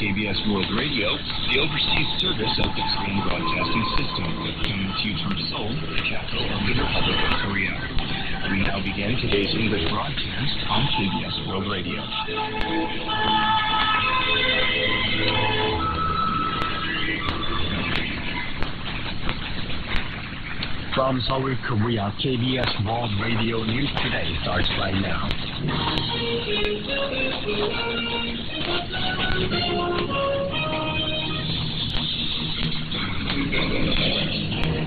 KBS World Radio, the overseas service of the Korean Broadcasting System, coming to you from Seoul, the capital of the Republic of Korea. We now begin today's English broadcast on KBS World Radio. From Seoul, Korea, KBS World Radio News Today starts right now.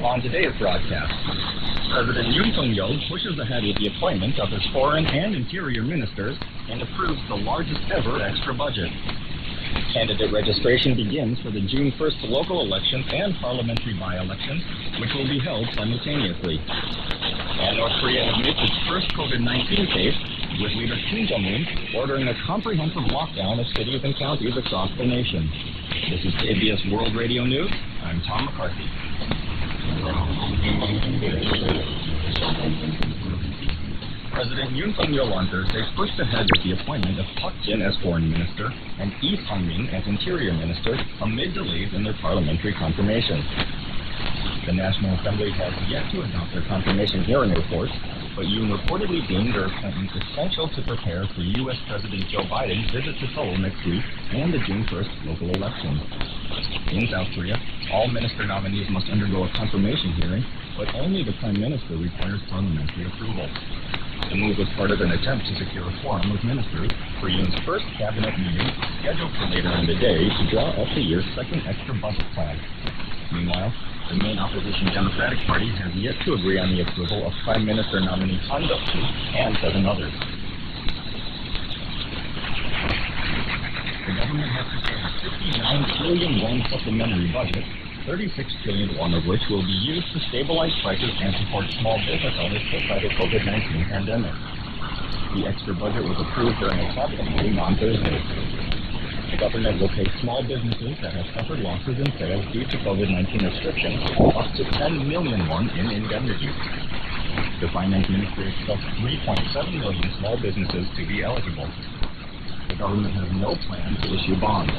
On today's broadcast, President Yoon Suk-yeol pushes ahead with the appointment of his foreign and interior ministers and approves the largest ever extra budget. Candidate registration begins for the June 1st local elections and parliamentary by-elections, which will be held simultaneously. And North Korea admits its first COVID-19 case, with leader Kimjae ordering a comprehensive lockdown of cities and counties across the nation. This is KBS World Radio News. I'm Tom McCarthy. President Yoon Suk-yeol on Thursday pushed ahead with the appointment of Park Jin as foreign minister and Lee Sung-min as interior minister amid delays in their parliamentary confirmation. The National Assembly has yet to adopt their confirmation hearing report, but Yoon reportedly deemed their appointments essential to prepare for U.S. President Joe Biden's visit to Seoul next week and the June 1st local elections. In South Korea, all minister nominees must undergo a confirmation hearing, but only the Prime Minister requires parliamentary approval. The move was part of an attempt to secure a quorum of ministers for Yoon's first cabinet meeting, scheduled for later in the day to draw up the year's second extra budget plan. Meanwhile, the main opposition Democratic Party has yet to agree on the approval of Prime Minister nominee Han Duk-soo and 7 others. The government has prepared a 59 trillion won supplementary budget, 36 trillion won of which will be used to stabilize prices and support small business owners hit by the COVID-19 pandemic. The extra budget was approved during a cabinet meeting on Thursday. The government will pay small businesses that have suffered losses in sales due to COVID-19 restrictions up to 10 million won in indemnity. The finance ministry expects 3.7 million small businesses to be eligible. The government has no plan to issue bonds.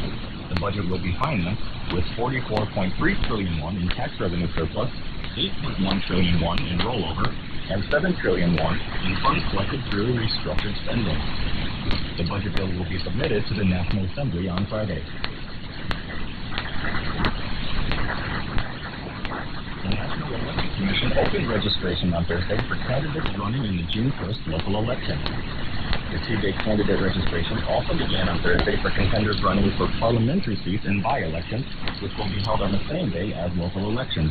The budget will be financed with 44.3 trillion won in tax revenue surplus, 8.1 trillion won in rollover, and 7 trillion won in funds collected through restructured spending. The budget bill will be submitted to the National Assembly on Friday. The National Election Commission opened registration on Thursday for candidates running in the June 1st local election. The 2-day candidate registration also began on Thursday for contenders running for parliamentary seats in by-elections, which will be held on the same day as local elections.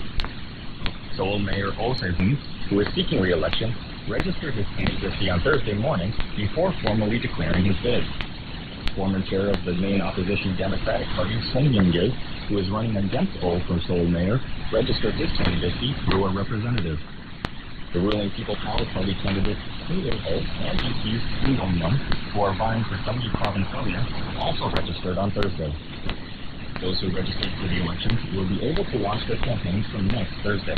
Seoul Mayor Oh Se-hoon, who is seeking re-election, registered his candidacy on Thursday morning before formally declaring his bid. Former chair of the main opposition Democratic Party, Kimjae, who is running against Oh for Seoul Mayor, registered his candidacy through a representative. The ruling People Power Party candidates Kimjae and ET's Kim, who are vying for Gyeonggi Province area, also registered on Thursday. Those who registered for the elections will be able to launch their campaigns from next Thursday.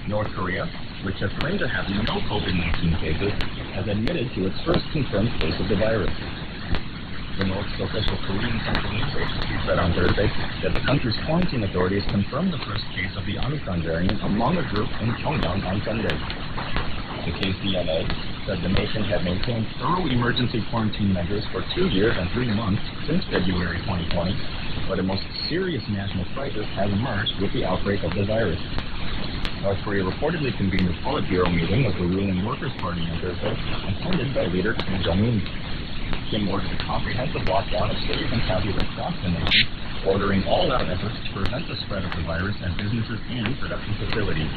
North Korea, which has claimed to have no COVID-19 cases, has admitted to its first confirmed case of the virus. The North's official Korean Central News Agency said on Thursday that the country's quarantine authorities confirmed the first case of the Omicron variant among a group in Pyongyang on Sunday. The KCNA said the nation had maintained thorough emergency quarantine measures for 2 years and 3 months since February 2020, but a most serious national crisis has emerged with the outbreak of the virus. North Korea reportedly convened a Politburo meeting of the ruling Workers' Party on Thursday, attended by leader Kim Jong-un. Kim ordered a comprehensive lockdown of cities and counties across the nation, ordering all-out efforts to prevent the spread of the virus at businesses and production facilities.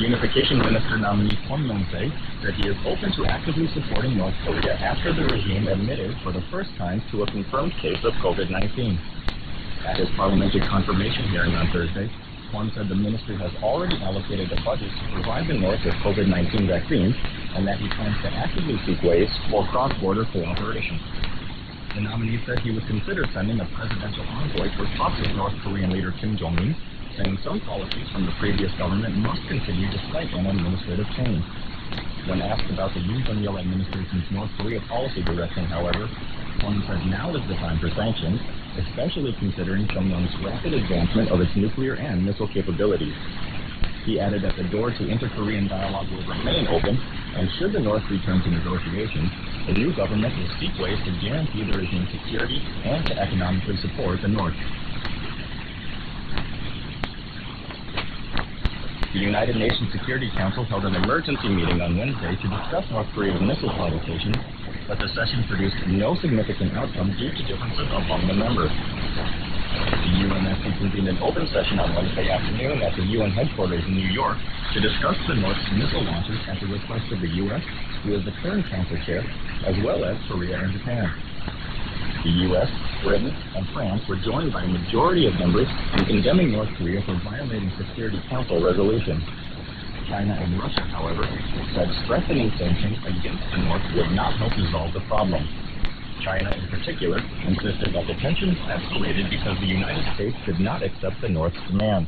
Unification Minister nominee Kwon Myung-se said he is open to actively supporting North Korea after the regime admitted for the first time to a confirmed case of COVID-19. At his parliamentary confirmation hearing on Thursday, Kwon said the ministry has already allocated a budget to provide the North with COVID-19 vaccines, and that he plans to actively seek ways for cross-border cooperation. The nominee said he would consider sending a presidential envoy for talks with North Korean leader Kim Jong-un saying some policies from the previous government must continue despite an administrative change. When asked about the Yoon Suk-yeol administration's North Korea policy direction, however, Kwon said now is the time for sanctions, especially considering Pyongyang's rapid advancement of its nuclear and missile capabilities. He added that the door to inter-Korean dialogue will remain open, and should the North return to negotiations, the new government will seek ways to guarantee the regime's security and to economically support the North. The United Nations Security Council held an emergency meeting on Wednesday to discuss North Korea's missile provocations, but the session produced no significant outcome due to differences among the members. The UNSC convened an open session on Wednesday afternoon at the UN headquarters in New York to discuss the North's missile launches at the request of the U.S., who is the current council chair, as well as Korea and Japan. The U.S., Britain, and France were joined by a majority of members in condemning North Korea for violating Security Council resolutions. China and Russia, however, said strengthening sanctions against the North would not help resolve the problem. China, in particular, insisted that the tensions escalated because the United States did not accept the North's demand.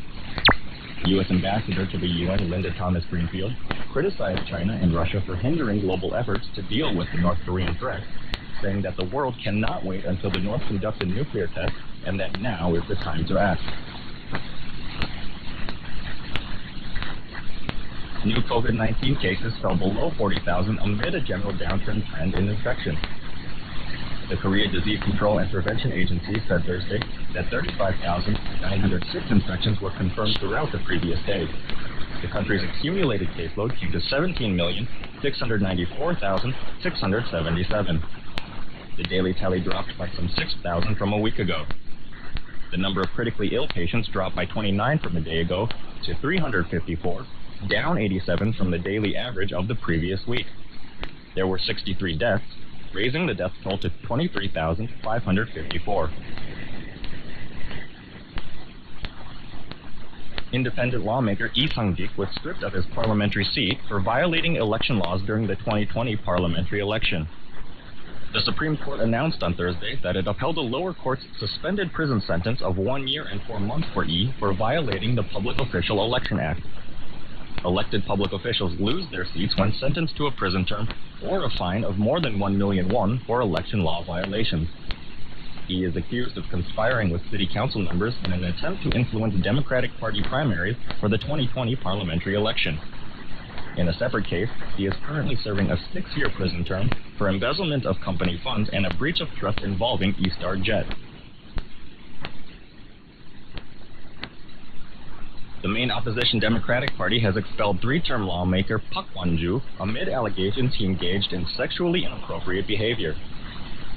U.S. Ambassador to the UN, Linda Thomas-Greenfield, criticized China and Russia for hindering global efforts to deal with the North Korean threat, saying that the world cannot wait until the North conducts a nuclear test and that now is the time to act. New COVID-19 cases fell below 40,000 amid a general downtrend trend in infection. The Korea Disease Control and Prevention Agency said Thursday that 35,906 infections were confirmed throughout the previous day. The country's accumulated caseload came to 17,694,677. The daily tally dropped by some 6,000 from a week ago. The number of critically ill patients dropped by 29 from a day ago to 354, down 87 from the daily average of the previous week. There were 63 deaths, raising the death toll to 23,554. Independent lawmaker Lee Sang-gik was stripped of his parliamentary seat for violating election laws during the 2020 parliamentary election. The Supreme Court announced on Thursday that it upheld a lower court's suspended prison sentence of 1 year and 4 months for Lee for violating the Public Official Election Act. Elected public officials lose their seats when sentenced to a prison term or a fine of more than 1 million won for election law violations. He is accused of conspiring with city council members in an attempt to influence Democratic Party primaries for the 2020 parliamentary election. In a separate case, he is currently serving a 6-year prison term for embezzlement of company funds and a breach of trust involving Eastar Jet. The main opposition Democratic Party has expelled 3-term lawmaker Park Won-ju amid allegations he engaged in sexually inappropriate behavior.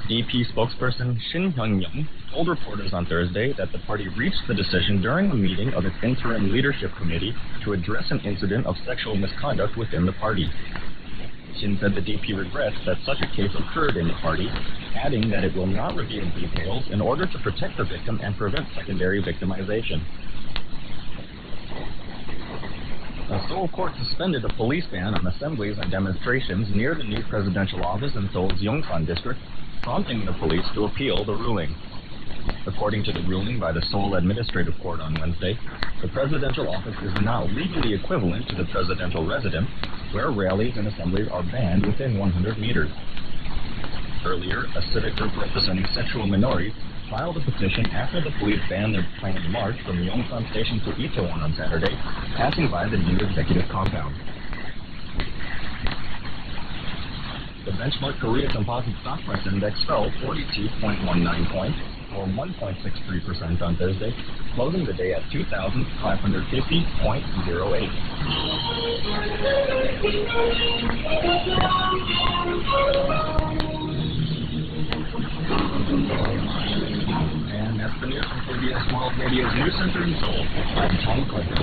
DP spokesperson Shin Hyun-young told reporters on Thursday that the party reached the decision during a meeting of its interim leadership committee to address an incident of sexual misconduct within the party. Shin said the DP regrets that such a case occurred in the party, adding that it will not reveal details in order to protect the victim and prevent secondary victimization. The Seoul court suspended a police ban on assemblies and demonstrations near the new presidential office in Seoul's Yongsan district, prompting the police to appeal the ruling. According to the ruling by the Seoul Administrative Court on Wednesday, the presidential office is now legally equivalent to the presidential residence, where rallies and assemblies are banned within 100 meters. Earlier, a civic group representing sexual minorities filed a petition after the police banned their planned march from Yongsan Station to Itaewon on Saturday, passing by the new executive compound. The benchmark Korea Composite Stock Price Index fell 42.19 points, or 1.63% on Thursday, closing the day at 2,550.08. And that's the news from KBS World Radio's News Center in Seoul. I'm Tom Clayton.